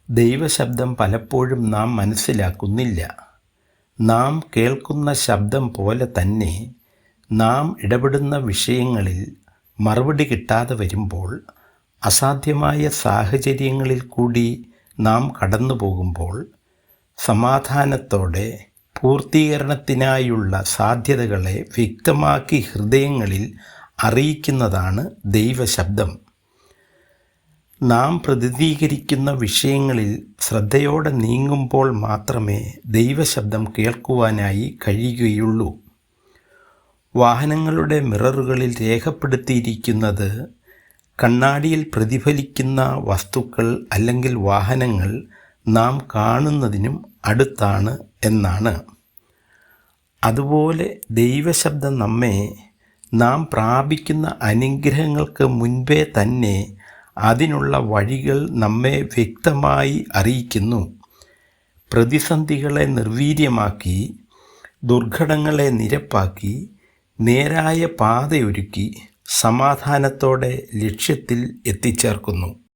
ദൈവശബ്ദം പലപ്പോഴും നാം മനസ്സിലാക്കുന്നില്ല. നാം കേൾക്കുന്ന ശബ്ദം പോലെ തന്നെ നാം ഇടപെടുന്ന വിഷയങ്ങളിൽ മറുപടി കിട്ടാതെ വരുമ്പോൾ, അസാധ്യമായ സാഹചര്യങ്ങളിൽ കൂടി നാം കടന്നു പോകുമ്പോൾ, സമാധാനത്തോടെ പൂർത്തീകരണത്തിനായുള്ള സാധ്യതകളെ വ്യക്തമാക്കി ഹൃദയങ്ങളിൽ അറിയിക്കുന്നതാണ് ദൈവശബ്ദം. നാം പ്രതിനിധീകരിക്കുന്ന വിഷയങ്ങളിൽ ശ്രദ്ധയോടെ നീങ്ങുമ്പോൾ മാത്രമേ ദൈവശബ്ദം കേൾക്കുവാനായി കഴിയുകയുള്ളൂ. വാഹനങ്ങളുടെ മിററുകളിൽ രേഖപ്പെടുത്തിയിരിക്കുന്നത് കണ്ണാടിയിൽ പ്രതിഫലിക്കുന്ന വസ്തുക്കൾ അല്ലെങ്കിൽ വാഹനങ്ങൾ നാം കാണുന്നതിനും അടുത്താണ് എന്നാണ്. അതുപോലെ ദൈവശബ്ദം നമ്മെ നാം പ്രാപിക്കുന്ന അനുഗ്രഹങ്ങൾക്ക് മുൻപേ തന്നെ അതിനുള്ള വഴികൾ നമ്മെ വ്യക്തമായി അറിയിക്കുന്നു. പ്രതിസന്ധികളെ നിർവീര്യമാക്കി, ദുർഘടങ്ങളെ നിരപ്പാക്കി, നേരായ പാതയൊരുക്കി സമാധാനത്തോടെ ലക്ഷ്യത്തിൽ എത്തിച്ചേർക്കുന്നു.